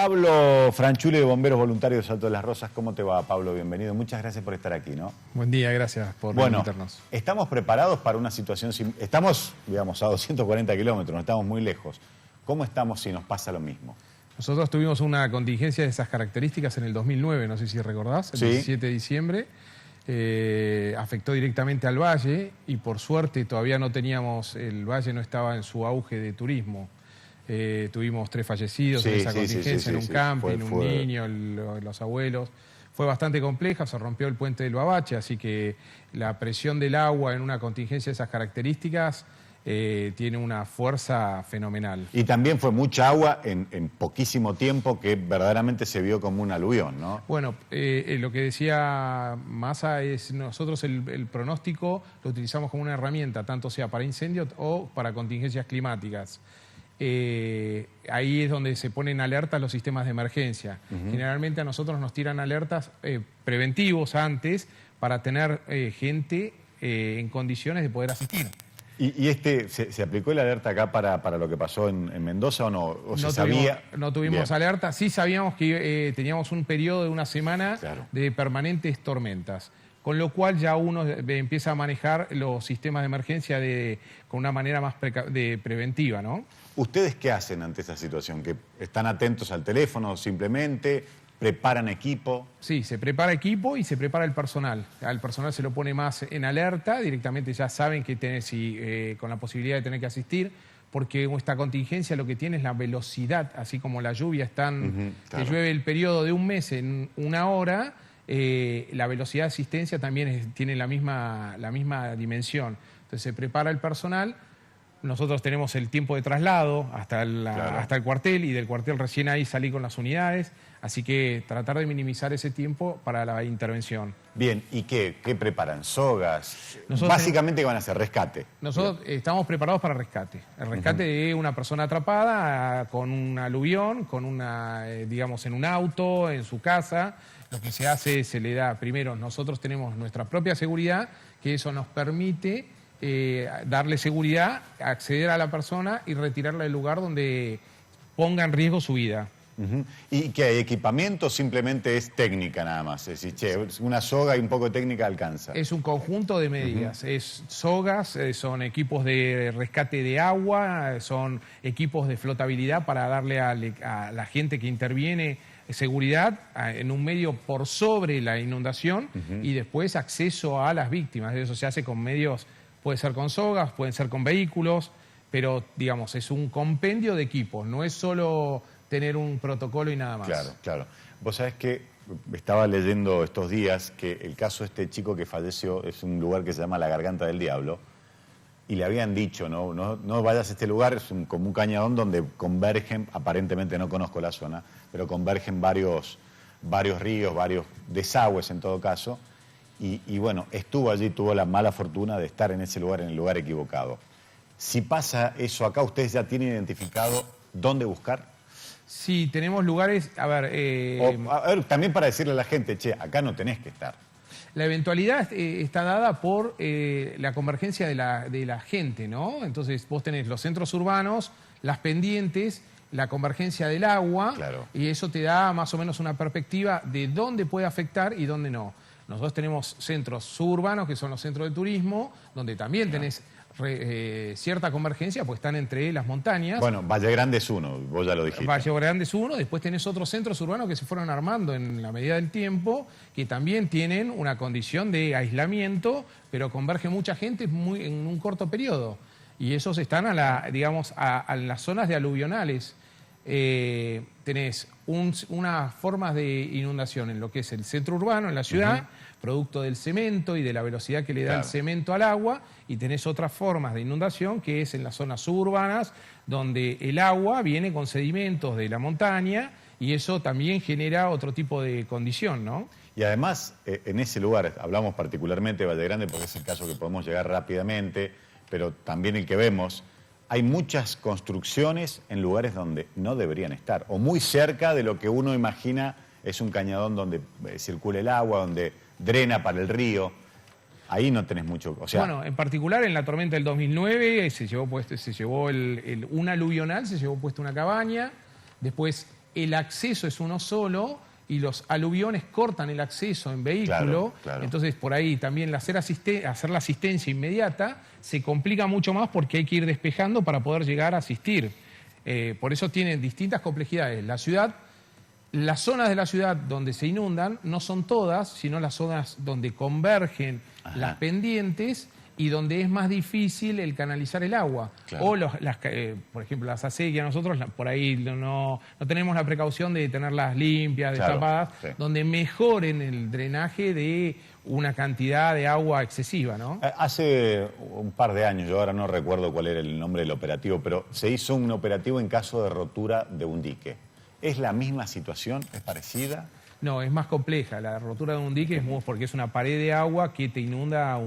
Pablo Franchulli de Bomberos Voluntarios de Salto de las Rosas. ¿Cómo te va, Pablo? Bienvenido. Muchas gracias por estar aquí, ¿no? Buen día, gracias por invitarnos. ¿Estamos preparados para una situación? Estamos, digamos, a 240 kilómetros, no estamos muy lejos. ¿Cómo estamos si nos pasa lo mismo? Nosotros tuvimos una contingencia de esas características en el 2009, no sé si recordás, el 17 de diciembre. Afectó directamente al valle y por suerte todavía no teníamos, el valle no estaba en su auge de turismo. Tuvimos 3 fallecidos en esa contingencia, en un camping, un niño, los abuelos. Fue bastante compleja, se rompió el puente del Babache, así que la presión del agua en una contingencia de esas características tiene una fuerza fenomenal. Y también fue mucha agua en poquísimo tiempo que verdaderamente se vio como un aluvión, ¿no? Bueno, lo que decía Massa es nosotros el pronóstico lo utilizamos como una herramienta, tanto sea para incendios o para contingencias climáticas. Ahí es donde se ponen alertas los sistemas de emergencia. Generalmente a nosotros nos tiran alertas preventivos antes para tener gente en condiciones de poder asistir. ¿Y se aplicó la alerta acá para lo que pasó en Mendoza o no? ¿O se sabía? No tuvimos alerta, sí sabíamos que teníamos un periodo de una semana de permanentes tormentas. Con lo cual ya uno empieza a manejar los sistemas de emergencia con una manera más preventiva, ¿no? ¿Ustedes qué hacen ante esta situación? ¿Que están atentos al teléfono simplemente? ¿Preparan equipo? Sí, se prepara equipo y se prepara el personal. Al personal se lo pone más en alerta, directamente ya saben que con la posibilidad de tener que asistir, porque esta contingencia lo que tiene es la velocidad, así como la lluvia que llueve el periodo de un mes en una hora. La velocidad de asistencia también tiene la misma dimensión. Entonces se prepara el personal, nosotros tenemos el tiempo de traslado hasta el cuartel y del cuartel recién ahí salí con las unidades, así que tratar de minimizar ese tiempo para la intervención. Bien, ¿y qué preparan? ¿Sogas? Básicamente, ¿qué van a hacer? ¿Rescate? Nosotros estamos preparados para rescate. El rescate de una persona atrapada con un aluvión, digamos, en un auto, en su casa. Lo que se hace, se le da, primero, nosotros tenemos nuestra propia seguridad, que eso nos permite darle seguridad, acceder a la persona y retirarla del lugar donde ponga en riesgo su vida. ¿Y qué hay equipamiento? Simplemente es técnica nada más. Es decir, una soga y un poco de técnica alcanza. Es un conjunto de medidas. Es sogas, son equipos de rescate de agua, son equipos de flotabilidad para darle a la gente que interviene seguridad en un medio por sobre la inundación y después acceso a las víctimas. Eso se hace con medios, puede ser con sogas, pueden ser con vehículos, pero digamos, es un compendio de equipos, no es solo tener un protocolo y nada más. Claro. Vos sabés que estaba leyendo estos días que el caso de este chico que falleció es un lugar que se llama La Garganta del Diablo y le habían dicho, no vayas a este lugar, es como un cañadón donde convergen, aparentemente no conozco la zona, pero convergen varios ríos, varios desagües en todo caso, y bueno, estuvo allí, tuvo la mala fortuna de estar en ese lugar, en el lugar equivocado. Si pasa eso acá, ¿ustedes ya tienen identificado dónde buscar? Sí, tenemos lugares, a ver, también para decirle a la gente, che, acá no tenés que estar. La eventualidad está dada por la convergencia de la gente, ¿no? Entonces vos tenés los centros urbanos, las pendientes, la convergencia del agua, y eso te da más o menos una perspectiva de dónde puede afectar y dónde no. Nosotros tenemos centros suburbanos, que son los centros de turismo, donde también tenés cierta convergencia, pues están entre las montañas. Bueno, Valle Grande es uno, vos ya lo dijiste. Valle Grande es uno, después tenés otros centros urbanos que se fueron armando en la medida del tiempo, que también tienen una condición de aislamiento, pero converge mucha gente en un corto periodo. Y esos están a las zonas de aluvionales. Tenés unas formas de inundación en lo que es el centro urbano, en la ciudad, producto del cemento y de la velocidad que le da el cemento al agua, y tenés otras formas de inundación que es en las zonas suburbanas, donde el agua viene con sedimentos de la montaña y eso también genera otro tipo de condición, ¿no? Y además, en ese lugar, hablamos particularmente de Valle Grande porque es el caso que podemos llegar rápidamente, pero también el que vemos, hay muchas construcciones en lugares donde no deberían estar, o muy cerca de lo que uno imagina es un cañadón donde circula el agua, donde drena para el río. Ahí no tenés mucho, Bueno, en particular en la tormenta del 2009 un aluvional, se llevó puesta una cabaña, después el acceso es uno solo y los aluviones cortan el acceso en vehículo, Claro. Entonces por ahí también hacer la asistencia inmediata se complica mucho más porque hay que ir despejando para poder llegar a asistir. Por eso tienen distintas complejidades. Las zonas de la ciudad donde se inundan no son todas, sino las zonas donde convergen las pendientes y donde es más difícil el canalizar el agua. Claro. O por ejemplo, las acequias, nosotros por ahí no tenemos la precaución de tenerlas limpias, destapadas, donde mejoren el drenaje de una cantidad de agua excesiva, ¿no? Hace un par de años, yo ahora no recuerdo cuál era el nombre del operativo, pero se hizo un operativo en caso de rotura de un dique. ¿Es la misma situación? ¿Es parecida? No, es más compleja. La rotura de un dique es porque es una pared de agua que te inunda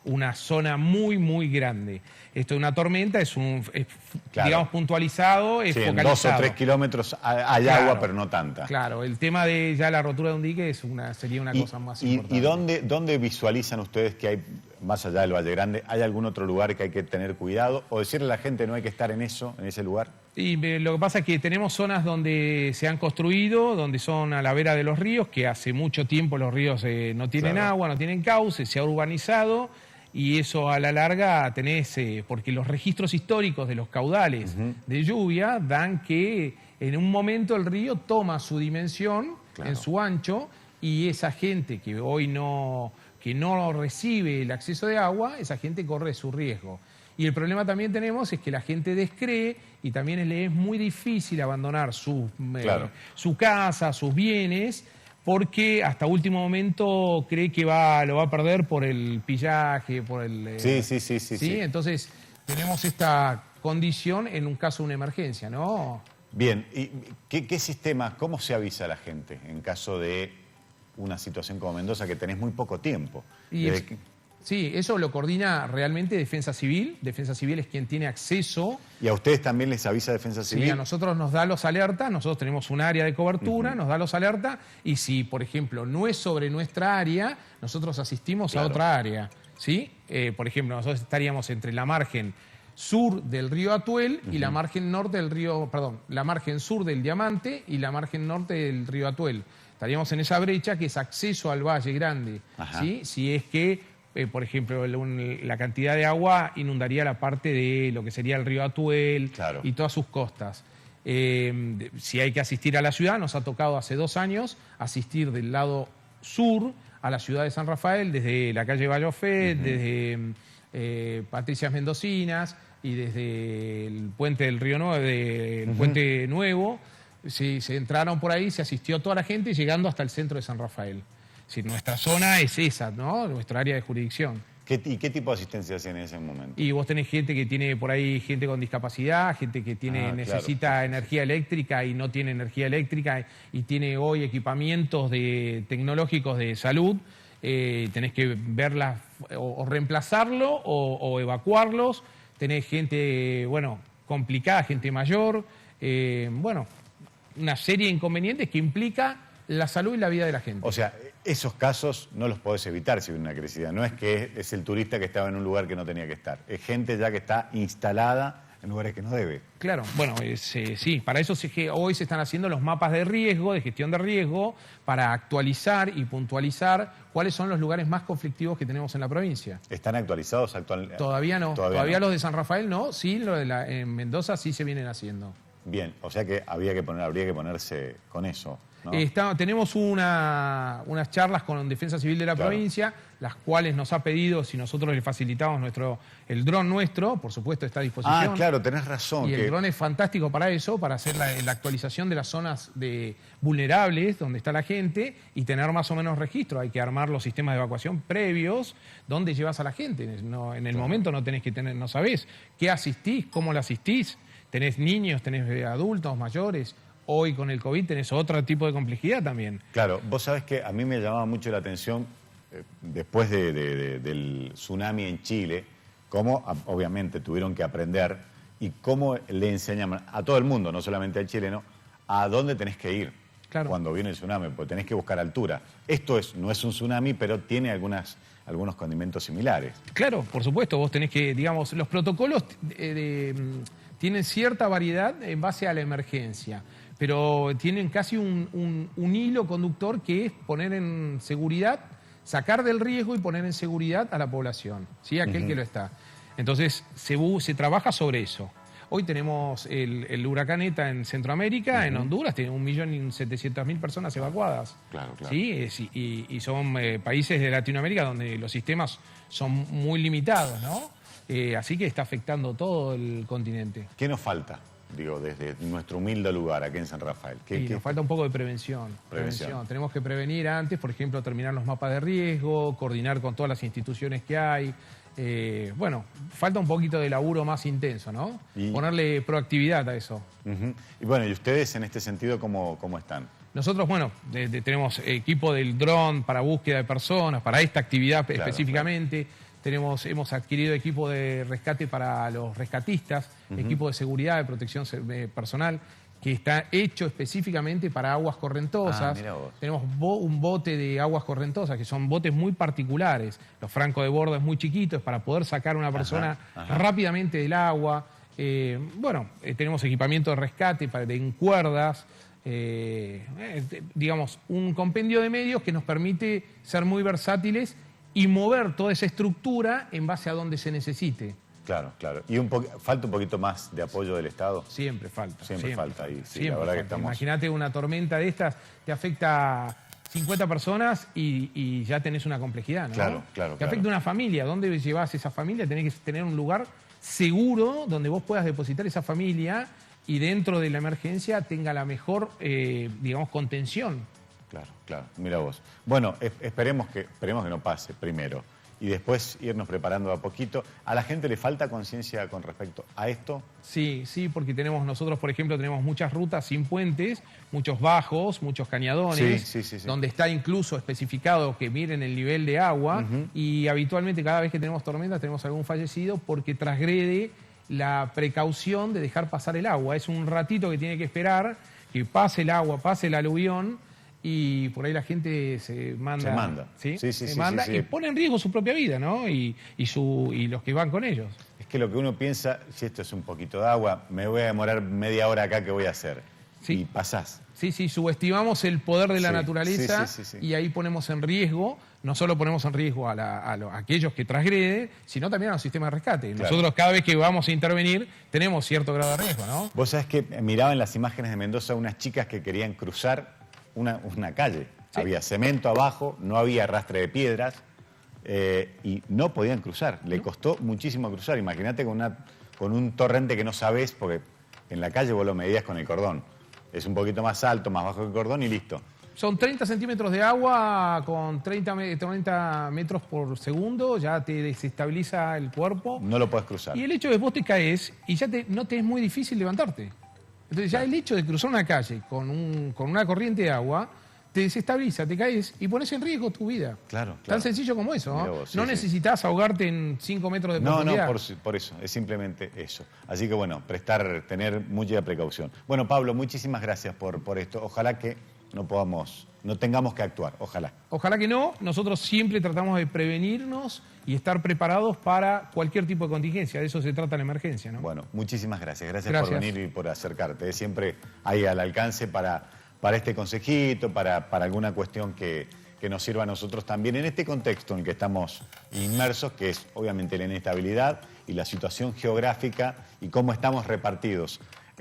una zona muy, muy grande. Esto de una tormenta es digamos, puntualizado, es focalizado. En 2 o 3 kilómetros hay agua, pero no tanta. Claro, el tema de ya la rotura de un dique sería una cosa más importante. ¿Y dónde visualizan ustedes que hay, más allá del Valle Grande, hay algún otro lugar que hay que tener cuidado? ¿O decirle a la gente no hay que estar en ese lugar? Y lo que pasa es que tenemos zonas donde se han construido, donde son a la vera de los ríos, que hace mucho tiempo los ríos no tienen agua, no tienen cauce, se ha urbanizado y eso a la larga tenés, porque los registros históricos de los caudales de lluvia dan que en un momento el río toma su dimensión en su ancho y esa gente que hoy que no recibe el acceso de agua, esa gente corre su riesgo. Y el problema también tenemos es que la gente descree y también le es muy difícil abandonar su casa, sus bienes, porque hasta último momento cree que lo va a perder por el pillaje, por el... Sí. Entonces tenemos esta condición en un caso de una emergencia, ¿no? Bien, ¿y qué sistema, cómo se avisa a la gente en caso de una situación como Mendoza que tenés muy poco tiempo? Sí, eso lo coordina realmente Defensa Civil. Defensa Civil es quien tiene acceso. ¿Y a ustedes también les avisa Defensa Civil? Sí, a nosotros nos da los alertas, nosotros tenemos un área de cobertura, nos da los alertas, y si, por ejemplo, no es sobre nuestra área, nosotros asistimos a otra área, ¿sí? Por ejemplo, nosotros estaríamos entre la margen sur del río Atuel y la margen norte del río, la margen sur del Diamante y la margen norte del río Atuel. Estaríamos en esa brecha que es acceso al Valle Grande, ¿sí? Si es que por ejemplo, la cantidad de agua inundaría la parte de lo que sería el río Atuel y todas sus costas. Si hay que asistir a la ciudad, nos ha tocado hace 2 años asistir del lado sur a la ciudad de San Rafael, desde la calle Vallofet, desde Patricias Mendocinas y desde el puente del Río Nuevo, el puente Nuevo. Se entraron por ahí, se asistió toda la gente llegando hasta el centro de San Rafael. Sí, nuestra zona es esa, ¿no? Nuestra área de jurisdicción. ¿Y qué tipo de asistencia hacen en ese momento? Y vos tenés gente que tiene por ahí, gente con discapacidad, gente que necesita energía eléctrica y no tiene energía eléctrica y tiene hoy equipamientos tecnológicos de salud. Tenés que verlas o reemplazarlo o evacuarlos. Tenés gente, complicada, gente mayor. Una serie de inconvenientes que implica la salud y la vida de la gente. O sea, esos casos no los podés evitar si hay una crecida. No es que es el turista que estaba en un lugar que no tenía que estar. Es gente ya que está instalada en lugares que no debe. Claro, sí, para eso hoy se están haciendo los mapas de riesgo, de gestión de riesgo, para actualizar y puntualizar cuáles son los lugares más conflictivos que tenemos en la provincia. ¿Están actualizados actualmente? Todavía no. Todavía los de San Rafael no, sí, en Mendoza sí se vienen haciendo. Bien, o sea que habría que ponerse con eso, ¿no? Tenemos unas charlas con Defensa Civil de la provincia, las cuales nos ha pedido si nosotros le facilitamos el dron nuestro, por supuesto está a disposición. Ah, claro, tenés razón. Y el dron es fantástico para eso, para hacer la actualización de las zonas vulnerables donde está la gente y tener más o menos registro. Hay que armar los sistemas de evacuación previos donde llevas a la gente. En el momento no tenés que no sabés qué asistís, cómo la asistís. Tenés niños, tenés adultos, mayores. Hoy con el COVID tenés otro tipo de complejidad también. Claro, vos sabés que a mí me llamaba mucho la atención, después del tsunami en Chile, cómo obviamente tuvieron que aprender y cómo le enseñan a todo el mundo, no solamente al chileno, a dónde tenés que ir cuando viene el tsunami, porque tenés que buscar altura. Esto no es un tsunami, pero tiene algunos condimentos similares. Claro, por supuesto, vos tenés que, los protocolos tienen cierta variedad en base a la emergencia, pero tienen casi un hilo conductor que es poner en seguridad, sacar del riesgo y poner en seguridad a la población, ¿sí? Aquel que lo está. Entonces, se trabaja sobre eso. Hoy tenemos el huracán ETA en Centroamérica, en Honduras, tiene 1.700.000 personas evacuadas. Claro, claro. ¿Sí? Y son países de Latinoamérica donde los sistemas son muy limitados, ¿no? Así que está afectando todo el continente. ¿Qué nos falta? Digo, desde nuestro humilde lugar aquí en San Rafael. Nos falta un poco de prevención. Tenemos que prevenir antes, por ejemplo, terminar los mapas de riesgo, coordinar con todas las instituciones que hay. Bueno, falta un poquito de laburo más intenso, ¿no? Ponerle proactividad a eso. Y bueno, ¿y ustedes en este sentido cómo están? Nosotros, bueno, tenemos equipo del dron para búsqueda de personas, para esta actividad específicamente. Hemos adquirido equipo de rescate para los rescatistas, equipo de seguridad, de protección personal, que está hecho específicamente para aguas correntosas. Mira vos. Tenemos un bote de aguas correntosas, que son botes muy particulares. Los francos de bordo es muy chiquitos, para poder sacar a una persona rápidamente del agua. Tenemos equipamiento de rescate en cuerdas. Digamos, un compendio de medios que nos permite ser muy versátiles y mover toda esa estructura en base a donde se necesite. Claro, claro. ¿Y falta un poquito más de apoyo del Estado? Siempre falta. Siempre falta. Y, sí, siempre la verdad falta. que estamos... Imagínate una tormenta de estas, te afecta a 50 personas y ya tenés una complejidad, ¿no? Claro. Te afecta a una familia. ¿Dónde llevas esa familia? Tenés que tener un lugar seguro donde vos puedas depositar esa familia y dentro de la emergencia tenga la mejor, contención. Claro. Mira vos. Bueno, esperemos que no pase primero y después irnos preparando a poquito. ¿A la gente le falta conciencia con respecto a esto? Sí, porque nosotros, por ejemplo, tenemos muchas rutas sin puentes, muchos bajos, muchos cañadones, sí. donde está incluso especificado que miren el nivel de agua y habitualmente cada vez que tenemos tormentas tenemos algún fallecido porque transgrede la precaución de dejar pasar el agua. Es un ratito que tiene que esperar que pase el agua, pase el aluvión. Y por ahí la gente se manda. Sí, y pone en riesgo su propia vida, ¿no? Y los que van con ellos. Es que lo que uno piensa, si esto es un poquito de agua, me voy a demorar media hora acá, ¿qué voy a hacer? Y pasás. Sí, subestimamos el poder de la naturaleza y ahí ponemos en riesgo, no solo ponemos en riesgo a aquellos que transgreden, sino también a los sistemas de rescate. Claro. Nosotros cada vez que vamos a intervenir tenemos cierto grado de riesgo, ¿no? Vos sabés que miraba en las imágenes de Mendoza unas chicas que querían cruzar una calle. Había cemento abajo, no había arrastre de piedras y no podían cruzar. Le costó muchísimo cruzar. Imagínate con un torrente que no sabés, porque en la calle vos lo medías con el cordón. Es un poquito más alto, más bajo que el cordón y listo. Son 30 centímetros de agua con 30 metros por segundo, ya te desestabiliza el cuerpo. No lo podés cruzar. Y el hecho de que vos te caes y ya no te es muy difícil levantarte. Entonces ya el hecho de cruzar una calle con una corriente de agua te desestabiliza, te caes y pones en riesgo tu vida. Claro. Tan sencillo como eso, ¿no? No necesitas ahogarte en 5 metros de profundidad. No, por eso, es simplemente eso. Así que bueno, tener mucha precaución. Bueno, Pablo, muchísimas gracias por esto. Ojalá que no tengamos que actuar, ojalá. Ojalá que no. Nosotros siempre tratamos de prevenirnos y estar preparados para cualquier tipo de contingencia. De eso se trata la emergencia, ¿no? Bueno, muchísimas gracias. Gracias por venir y por acercarte. Siempre ahí al alcance para este consejito, para alguna cuestión que nos sirva a nosotros también en este contexto en el que estamos inmersos, que es obviamente la inestabilidad y la situación geográfica y cómo estamos repartidos